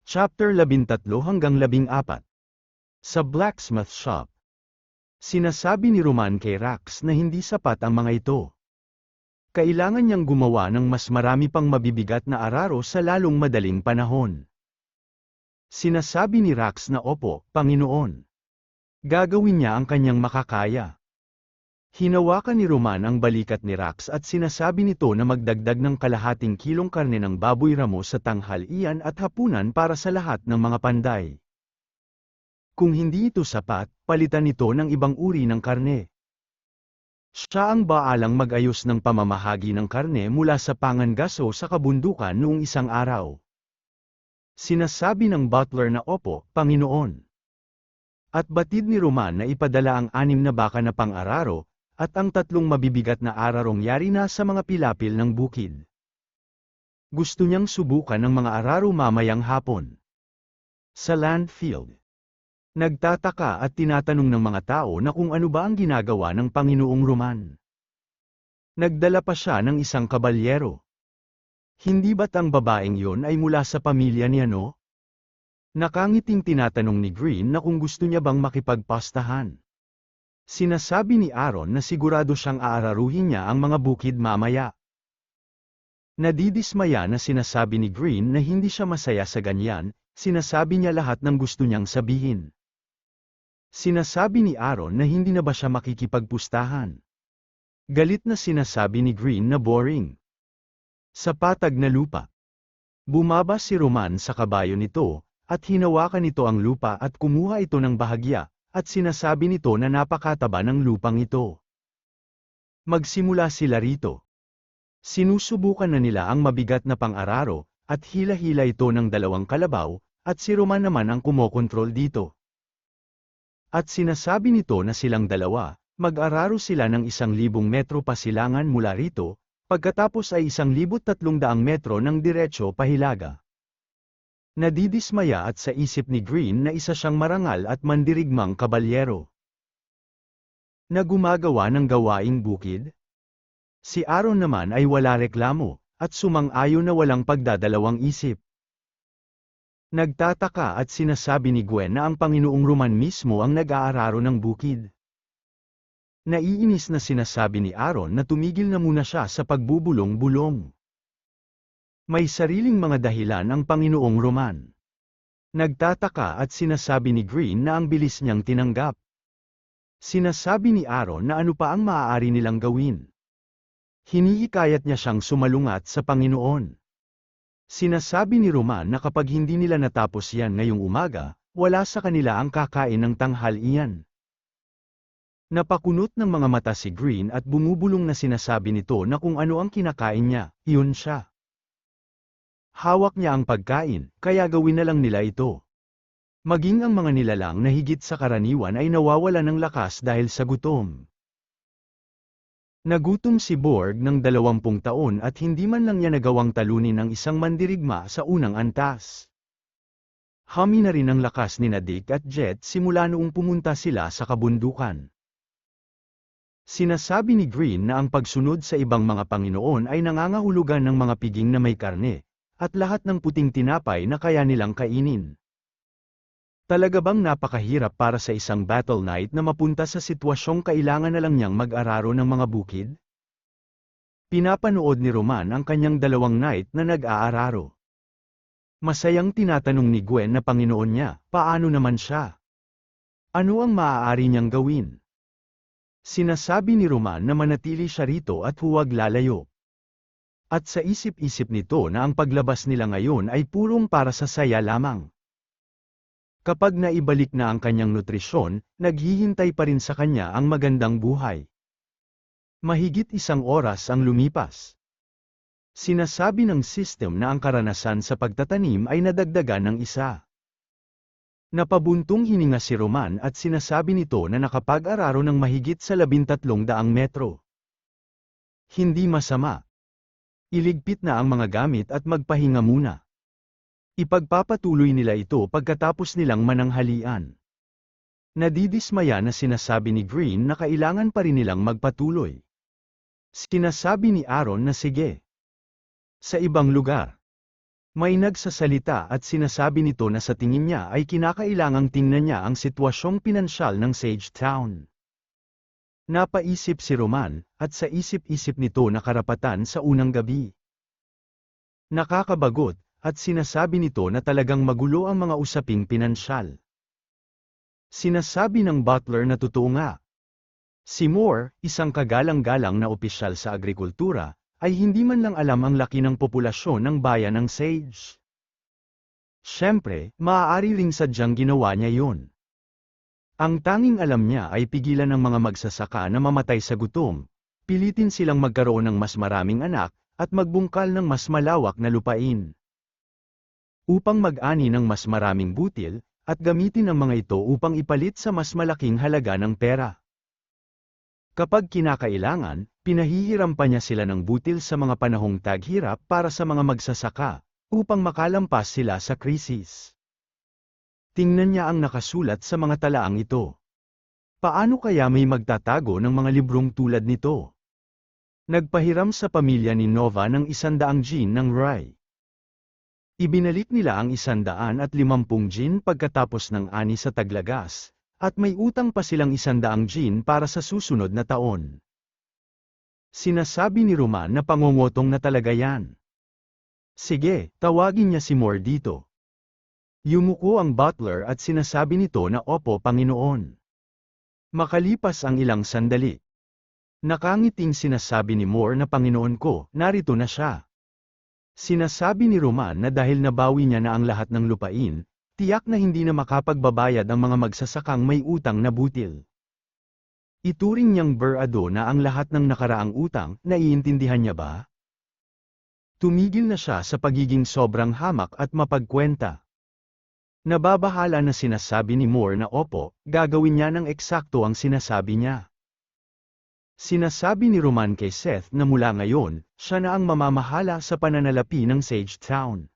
Chapter 13-14. Sa blacksmith shop. Sinasabi ni Roman kay Rax na hindi sapat ang mga ito. Kailangan niyang gumawa ng mas marami pang mabibigat na araro sa lalong madaling panahon. Sinasabi ni Rax na opo, Panginoon. Gagawin niya ang kanyang makakaya. Hinawakan ni Roman ang balikat ni Rax at sinasabi nito na magdagdag ng kalahating kilong karne ng baboy ramo sa tanghalian at hapunan para sa lahat ng mga panday. Kung hindi ito sapat, palitan ito ng ibang uri ng karne. Siya ang baalang mag-ayos ng pamamahagi ng karne mula sa pangangaso sa kabundukan noong isang araw. Sinasabi ng butler na opo, Panginoon. At batid ni Roman na ipadala ang 6 na baka na pang-araro, at ang 3 mabibigat na ararong yari na sa mga pilapil ng bukid. Gusto niyang subukan ng mga araro mamayang hapon. Sa landfield. Nagtataka at tinatanong ng mga tao na kung ano ba ang ginagawa ng Panginoong Roman. Nagdala pa siya ng isang kabalyero. Hindi ba't ang babaeng yon ay mula sa pamilya niya no? Nakangiting tinatanong ni Green na kung gusto niya bang makipagpastahan. Sinasabi ni Aaron na sigurado siyang aararuhin niya ang mga bukid mamaya. Nadidismaya na sinasabi ni Green na hindi siya masaya sa ganyan, sinasabi niya lahat ng gusto niyang sabihin. Sinasabi ni Aaron na hindi na ba siya makikipagpustahan. Galit na sinasabi ni Green na boring. Sa patag na lupa. Bumaba si Roman sa kabayo nito, at hinawakan nito ang lupa at kumuha ito ng bahagya. At sinasabi nito na napakataba ng lupang ito. Magsimula sila rito. Sinusubukan na nila ang mabigat na pang-araro, at hila-hila ito ng 2 kalabaw, at si Roman naman ang kumokontrol dito. At sinasabi nito na silang dalawa, mag-araro sila ng 1,000 metro pasilangan mula rito, pagkatapos ay 1,300 metro ng diretso pahilaga. Nadidismaya at sa isip ni Green na isa siyang marangal at mandirigmang kabalyero. Na gumagawa ng gawaing bukid? Si Aaron naman ay wala reklamo, at sumang-ayon na walang pagdadalawang isip. Nagtataka at sinasabi ni Gwen na ang Panginoong Roman mismo ang nag-aararo ng bukid. Naiinis na sinasabi ni Aaron na tumigil na muna siya sa pagbubulong-bulong. May sariling mga dahilan ang Panginoong Roman. Nagtataka at sinasabi ni Green na ang bilis niyang tinanggap. Sinasabi ni Aaron na ano pa ang maaari nilang gawin. Hinihikayat niya siyang sumalungat sa Panginoon. Sinasabi ni Roman na kapag hindi nila natapos yan ngayong umaga, wala sa kanila ang kakain ng tanghalian. Napakunot ng mga mata si Green at bumubulong na sinasabi nito na kung ano ang kinakain niya, iyon siya. Hawak niya ang pagkain, kaya gawin na lang nila ito. Maging ang mga nilalang na higit sa karaniwan ay nawawala ng lakas dahil sa gutom. Nagutom si Borg ng 20 taon at hindi man lang niya nagawang talunin ng isang mandirigma sa unang antas. Hami na rin ang lakas ni Dick at Jet simula noong pumunta sila sa kabundukan. Sinasabi ni Green na ang pagsunod sa ibang mga Panginoon ay nangangahulugan ng mga piging na may karne, at lahat ng puting tinapay na kaya nilang kainin. Talaga bang napakahirap para sa isang battle knight na mapunta sa sitwasyong kailangan na lang niyang mag-araro ng mga bukid? Pinapanood ni Roman ang kanyang 2 knight na nag-aararo. Masayang tinatanong ni Gwen na Panginoon niya, paano naman siya? Ano ang maaari niyang gawin? Sinasabi ni Roman na manatili siya rito at huwag lalayo. At sa isip-isip nito na ang paglabas nila ngayon ay purong para sa saya lamang. Kapag naibalik na ang kanyang nutrisyon, naghihintay pa rin sa kanya ang magandang buhay. Mahigit 1 oras ang lumipas. Sinasabi ng system na ang karanasan sa pagtatanim ay nadagdagan ng 1. Napabuntong hininga si Roman at sinasabi nito na nakapag-araro ng mahigit sa 1300 metro. Hindi masama. Iligpit na ang mga gamit at magpahinga muna. Ipagpapatuloy nila ito pagkatapos nilang mananghalian. Nadidismaya na sinasabi ni Green na kailangan pa rin nilang magpatuloy. Sinasabi ni Aaron na sige. Sa ibang lugar. May nagsasalita at sinasabi nito na sa tingin niya ay kinakailangang tingnan niya ang sitwasyong pinansyal ng Sage Town. Napaisip si Roman, at sa isip-isip nito na karapatan sa unang gabi. Nakakabagot, at sinasabi nito na talagang magulo ang mga usaping pinansyal. Sinasabi ng butler na totoo nga. Si Moore, isang kagalang-galang na opisyal sa agrikultura, ay hindi man lang alam ang laki ng populasyon ng bayan ng Sage. Siyempre, maaari ring sadyang ginawa niya yun. Ang tanging alam niya ay pigilan ng mga magsasaka na mamatay sa gutom, pilitin silang magkaroon ng mas maraming anak, at magbungkal ng mas malawak na lupain. Upang mag-ani ng mas maraming butil, at gamitin ang mga ito upang ipalit sa mas malaking halaga ng pera. Kapag kinakailangan, pinahihiram pa niya sila ng butil sa mga panahong taghirap para sa mga magsasaka, upang makalampas sila sa krisis. Tingnan niya ang nakasulat sa mga talaang ito. Paano kaya may magtatago ng mga librong tulad nito? Nagpahiram sa pamilya ni Nova ng 100 gin ng rye. Ibinalik nila ang 150 gin pagkatapos ng ani sa taglagas, at may utang pa silang 100 gin para sa susunod na taon. Sinasabi ni Roman na pangongotong na talaga yan. Sige, tawagin niya si Moore dito. Yumuko ang butler at sinasabi nito na opo Panginoon. Makalipas ang ilang sandali. Nakangiting sinasabi ni Moore na Panginoon ko, narito na siya. Sinasabi ni Roman na dahil nabawi niya na ang lahat ng lupain, tiyak na hindi na makapagbabayad ang mga magsasakang may utang na butil. Ituring niyang berado na ang lahat ng nakaraang utang, naiintindihan niya ba? Tumigil na siya sa pagiging sobrang hamak at mapagkwenta. Nababahala na sinasabi ni Moore na opo, gagawin niya ng eksakto ang sinasabi niya. Sinasabi ni Roman kay Seth na mula ngayon, siya na ang mamamahala sa pananalapi ng Sage Town.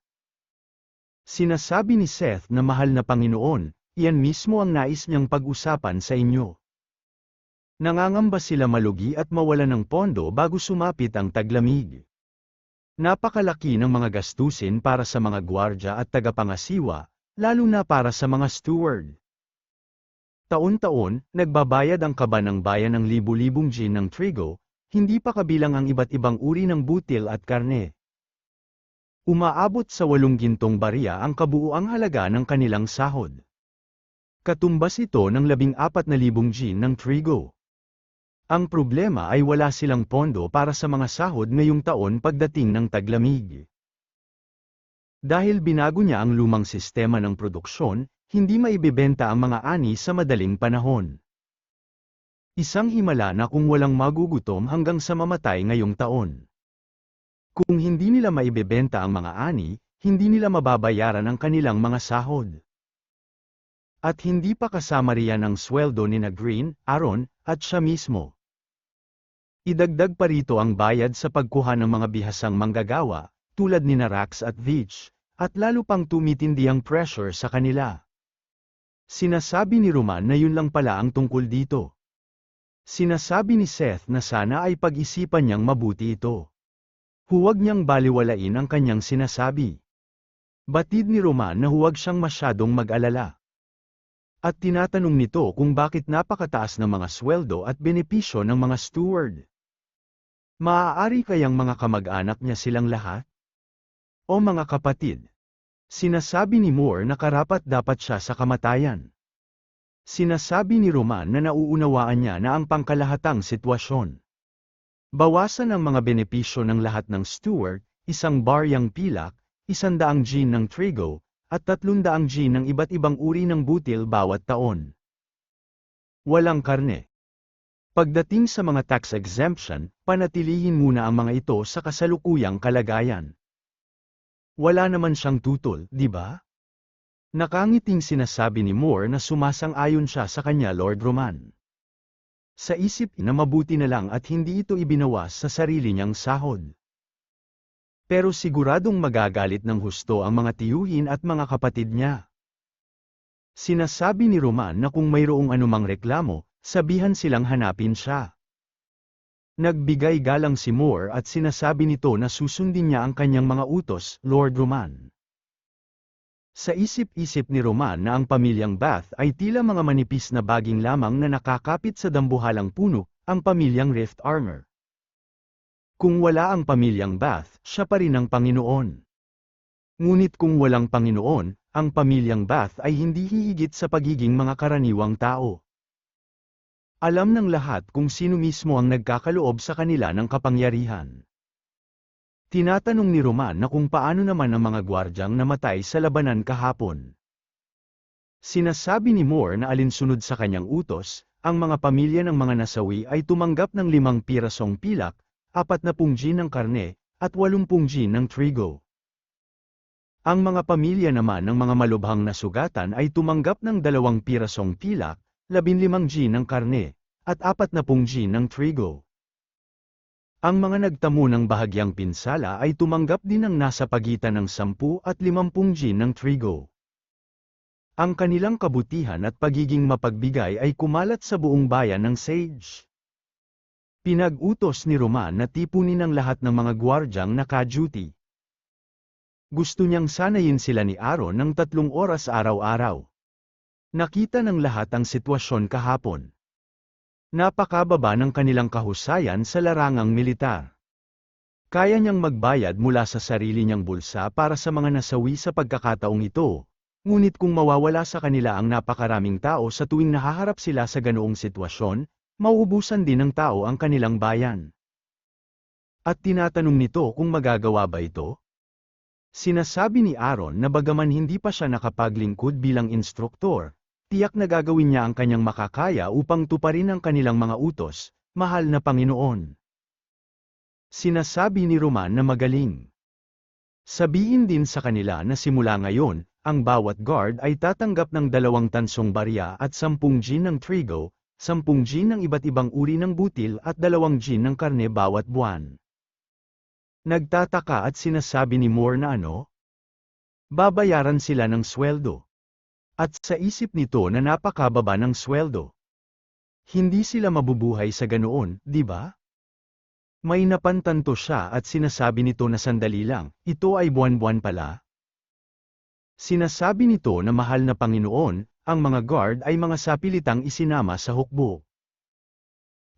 Sinasabi ni Seth na mahal na Panginoon, iyan mismo ang nais niyang pag-usapan sa inyo. Nangangamba sila malugi at mawala ng pondo bago sumapit ang taglamig. Napakalaki ng mga gastusin para sa mga gwardya at tagapangasiwa, lalo na para sa mga steward. Taon-taon, nagbabayad ang kaba ng bayan ng libu-libong gin ng trigo, hindi pa kabilang ang iba't ibang uri ng butil at karne. Umaabot sa 8 gintong barya ang kabuuang halaga ng kanilang sahod. Katumbas ito ng 14,000 gin ng trigo. Ang problema ay wala silang pondo para sa mga sahod ngayong taon pagdating ng taglamig. Dahil binago niya ang lumang sistema ng produksyon, hindi maibebenta ang mga ani sa madaling panahon. Isang himala na kung walang magugutom hanggang sa mamatay ngayong taon. Kung hindi nila maibebenta ang mga ani, hindi nila mababayaran ang kanilang mga sahod. At hindi pa kasama riyan ang sweldo ni Green, Aaron, at siya mismo. Idagdag pa rito ang bayad sa pagkuha ng mga bihasang manggagawa, tulad ni Rax at Veach, at lalo pang tumitindi ang pressure sa kanila. Sinasabi ni Roman na yun lang pala ang tungkol dito. Sinasabi ni Seth na sana ay pag-isipan niyang mabuti ito. Huwag niyang baliwalain ang kanyang sinasabi. Batid ni Roman na huwag siyang masyadong mag-alala. At tinatanong nito kung bakit napakataas ng mga sweldo at benepisyo ng mga steward. Maaari kayang mga kamag-anak niya silang lahat? O mga kapatid? Sinasabi ni Moore na karapat-dapat siya sa kamatayan. Sinasabi ni Roman na nauunawaan niya na ang pangkalahatang sitwasyon. Bawasan ang mga benepisyo ng lahat ng steward, 1 baryang pilak, 100 gin ng trigo, at 300 gin ng iba't ibang uri ng butil bawat taon. Walang karne. Pagdating sa mga tax exemption, panatilihin muna ang mga ito sa kasalukuyang kalagayan. Wala naman siyang tutol, di ba? Nakangiting sinasabi ni Moore na sumasang-ayon siya sa kanya Lord Roman. Sa isip na mabuti na lang at hindi ito ibinawas sa sarili niyang sahod. Pero siguradong magagalit ng husto ang mga tiyuhin at mga kapatid niya. Sinasabi ni Roman na kung mayroong anumang reklamo, sabihan silang hanapin siya. Nagbigay galang si Moore at sinasabi nito na susundin niya ang kanyang mga utos, Lord Roman. Sa isip-isip ni Roman na ang pamilyang Bath ay tila mga manipis na baging lamang na nakakapit sa dambuhalang puno, ang pamilyang Rift Armor. Kung wala ang pamilyang Bath, siya pa rin ang Panginoon. Ngunit kung walang Panginoon, ang pamilyang Bath ay hindi hihigit sa pagiging mga karaniwang tao. Alam ng lahat kung sino mismo ang nagkakaloob sa kanila ng kapangyarihan. Tinatanong ni Roman na kung paano naman ang mga gwardyang namatay sa labanan kahapon. Sinasabi ni Moore na alinsunod sa kanyang utos, ang mga pamilya ng mga nasawi ay tumanggap ng 5 pirasong pilak, 40 gin ng karne, at 80 gin ng trigo. Ang mga pamilya naman ng mga malubhang nasugatan ay tumanggap ng 2 pirasong pilak, 15 gin ng karne, at 40 gin ng trigo. Ang mga nagtamo ng bahagyang pinsala ay tumanggap din ng nasa pagitan ng 10 at 50 gin ng trigo. Ang kanilang kabutihan at pagiging mapagbigay ay kumalat sa buong bayan ng Sage. Pinag-utos ni Roman na tipunin ang lahat ng mga gwardyang naka-duty. Gusto niyang sanayin sila ni Aaron ng 3 oras araw-araw. Nakita ng lahat ang sitwasyon kahapon. Napakababa ng kanilang kahusayan sa larangang militar. Kaya niyang magbayad mula sa sarili niyang bulsa para sa mga nasawi sa pagkakataong ito, ngunit kung mawawala sa kanila ang napakaraming tao sa tuwing nahaharap sila sa ganoong sitwasyon, mauubusan din ng tao ang kanilang bayan. At tinatanong nito kung magagawa ba ito? Sinasabi ni Aaron na bagaman hindi pa siya nakapaglingkod bilang instruktor, tiyak na gagawin niya ang kanyang makakaya upang tuparin ang kanilang mga utos, mahal na Panginoon. Sinasabi ni Roman na magaling. Sabihin din sa kanila na simula ngayon, ang bawat guard ay tatanggap ng 2 tansong barya at 10 gin ng trigo, 10 gin ng iba't ibang uri ng butil at 2 gin ng karne bawat buwan. Nagtataka at sinasabi ni Moore na ano? Babayaran sila ng sweldo. At sa isip nito na napakababa ng sweldo. Hindi sila mabubuhay sa ganoon, di ba? May napantanto siya at sinasabi nito na sandali lang, ito ay buwan-buwan pala. Sinasabi nito na mahal na Panginoon, ang mga guard ay mga sapilitang isinama sa hukbo.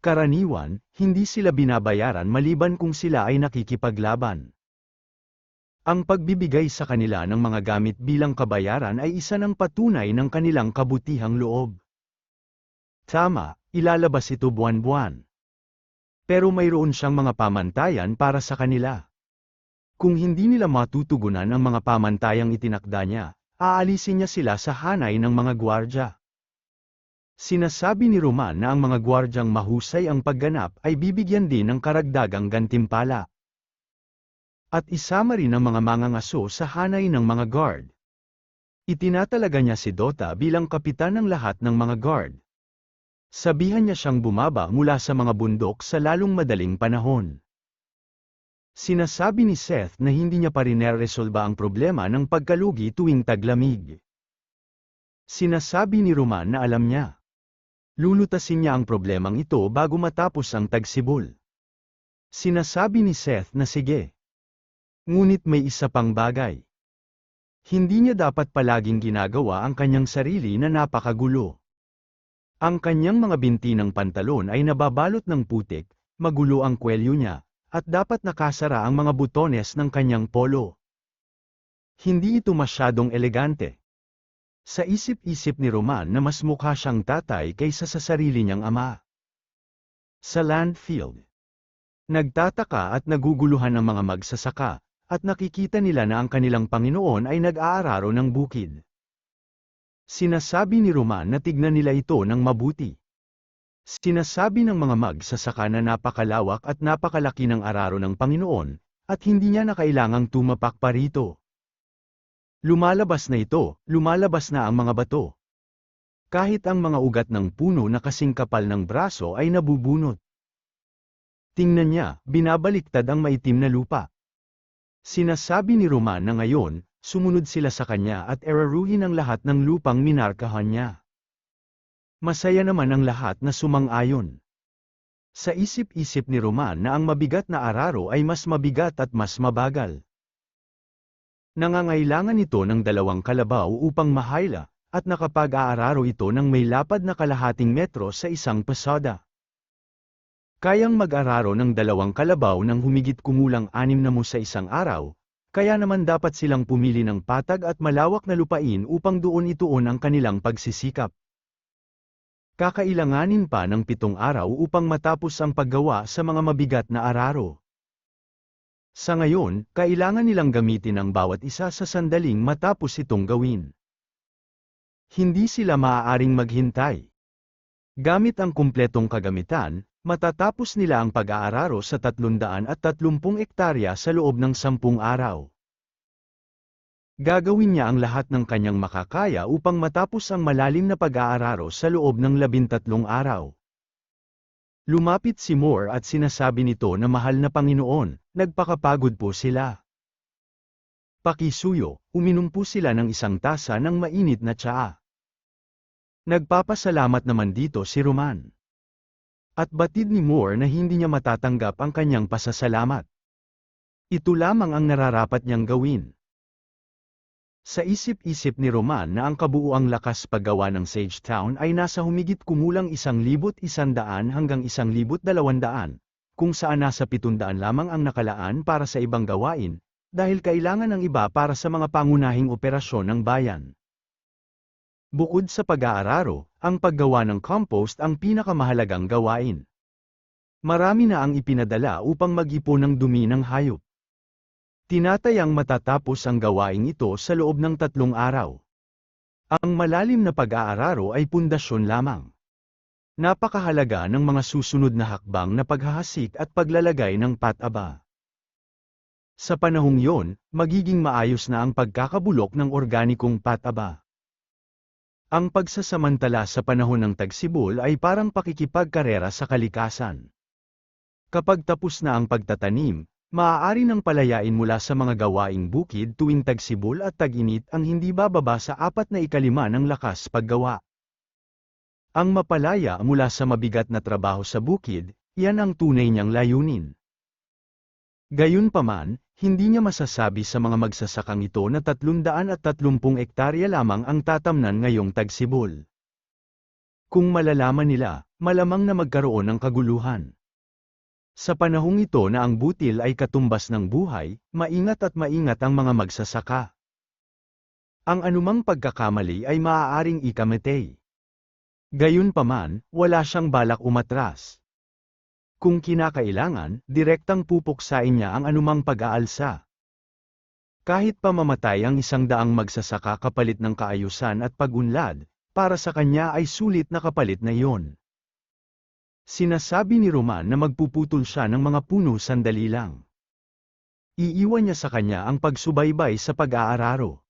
Karaniwan, hindi sila binabayaran maliban kung sila ay nakikipaglaban. Ang pagbibigay sa kanila ng mga gamit bilang kabayaran ay isa ng patunay ng kanilang kabutihang loob. Tama, ilalabas ito buwan-buwan. Pero mayroon siyang mga pamantayan para sa kanila. Kung hindi nila matutugunan ang mga pamantayang itinakda niya, aalisin niya sila sa hanay ng mga gwardya. Sinasabi ni Roman na ang mga gwardyang mahusay ang pagganap ay bibigyan din ng karagdagang gantimpala. At isama rin ang mga mangangaso sa hanay ng mga guard. Itinatalaga niya si Dota bilang kapitan ng lahat ng mga guard. Sabihan niya siyang bumaba mula sa mga bundok sa lalong madaling panahon. Sinasabi ni Seth na hindi niya pa rin resolba ang problema ng pagkalugi tuwing taglamig. Sinasabi ni Roman na alam niya. Lulutasin niya ang problemang ito bago matapos ang tagsibol. Sinasabi ni Seth na sige. Ngunit may isa pang bagay. Hindi niya dapat palaging ginagawa ang kanyang sarili na napakagulo. Ang kanyang mga binti ng pantalon ay nababalot ng putik, magulo ang kwelyo niya, at dapat nakasara ang mga butones ng kanyang polo. Hindi ito masyadong elegante. Sa isip-isip ni Roman na mas mukha siyang tatay kaysa sa sarili niyang ama. Sa landfield. Nagtataka at naguguluhan ang mga magsasaka, at nakikita nila na ang kanilang Panginoon ay nag-aararo ng bukid. Sinasabi ni Roman na tignan nila ito ng mabuti. Sinasabi ng mga magsasaka na napakalawak at napakalaki ng araro ng Panginoon, at hindi niya na kailangang tumapak pa rito. Lumalabas na ito, lumalabas na ang mga bato. Kahit ang mga ugat ng puno na kasing kapal ng braso ay nabubunot. Tingnan niya, binabaliktad ang maitim na lupa. Sinasabi ni Roman na ngayon, sumunod sila sa kanya at eraruhin ang lahat ng lupang minarkahan niya. Masaya naman ang lahat na sumang-ayon. Sa isip-isip ni Roman na ang mabigat na araro ay mas mabigat at mas mabagal. Nangangailangan ito ng 2 kalabaw upang mahayla, at nakapag-aararo ito ng may lapad na kalahating metro sa isang pasada. Kayang mag-araro ng 2 kalabaw ng humigit kumulang 6 na mo sa isang araw, kaya naman dapat silang pumili ng patag at malawak na lupain upang doon ituon ang kanilang pagsisikap. Kakailanganin pa ng 7 araw upang matapos ang paggawa sa mga mabigat na araro. Sa ngayon, kailangan nilang gamitin ang bawat isa sa sandaling matapos itong gawin. Hindi sila maaaring maghintay. Gamit ang kumpletong kagamitan, matatapos nila ang pag-aararo sa 330 ektarya sa loob ng 10 araw. Gagawin niya ang lahat ng kanyang makakaya upang matapos ang malalim na pag-aararo sa loob ng 13 araw. Lumapit si Moore at sinasabi nito na mahal na Panginoon, nagpakapagod po sila. Pakisuyo, uminom po sila ng 1 tasa ng mainit na tsaa. Nagpapasalamat naman dito si Roman. At batid ni Moore na hindi niya matatanggap ang kanyang pasasalamat. Ito lamang ang nararapat niyang gawin. Sa isip-isip ni Roman na ang kabuuang lakas paggawa ng Sagetown ay nasa humigit kumulang 1,100 hanggang 1,200, kung saan nasa 700 lamang ang nakalaan para sa ibang gawain, dahil kailangan ng iba para sa mga pangunahing operasyon ng bayan. Bukod sa pag-aararo, ang paggawa ng compost ang pinakamahalagang gawain. Marami na ang ipinadala upang mag-ipon ng dumi ng hayop. Tinatayang matatapos ang gawaing ito sa loob ng 3 araw. Ang malalim na pag-aararo ay pundasyon lamang. Napakahalaga ng mga susunod na hakbang na paghahasik at paglalagay ng pataba. Sa panahong yon, magiging maayos na ang pagkakabulok ng organikong pataba. Ang pagsasamantala sa panahon ng tagsibol ay parang pakikipagkarera sa kalikasan. Kapag tapos na ang pagtatanim, maaari nang palayain mula sa mga gawaing bukid tuwing tagsibol at tag-init ang hindi bababa sa 4/5 ng lakas paggawa. Ang mapalaya mula sa mabigat na trabaho sa bukid, yan ang tunay niyang layunin. Gayunpaman, hindi niya masasabi sa mga magsasakang ito na 330 ektarya lamang ang tatamnan ngayong tagsibol. Kung malalaman nila, malamang na magkaroon ng kaguluhan. Sa panahong ito na ang butil ay katumbas ng buhay, maingat at maingat ang mga magsasaka. Ang anumang pagkakamali ay maaaring ikamatay. Gayunpaman, wala siyang balak umatras. Kung kinakailangan, direktang pupuksain niya ang anumang pag-aalsa. Kahit pa mamatay ang 100 magsasaka kapalit ng kaayusan at pag-unlad, para sa kanya ay sulit na kapalit na iyon. Sinasabi ni Roman na magpuputol siya ng mga puno sandali lang. Iiwan niya sa kanya ang pagsubaybay sa pag-aararo.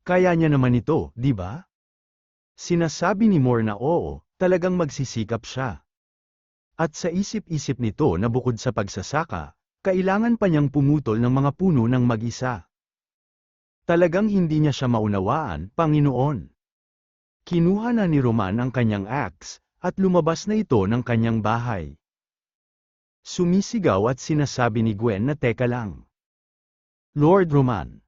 Kaya niya naman ito, di ba? Sinasabi ni Moore na oo, talagang magsisikap siya. At sa isip-isip nito na bukod sa pagsasaka, kailangan pa niyang pumutol ng mga puno ng mag-isa. Talagang hindi niya siya maunawaan, Panginoon. Kinuha na ni Roman ang kanyang axe, at lumabas na ito ng kanyang bahay. Sumisigaw at sinasabi ni Gwen na teka lang. Lord Roman.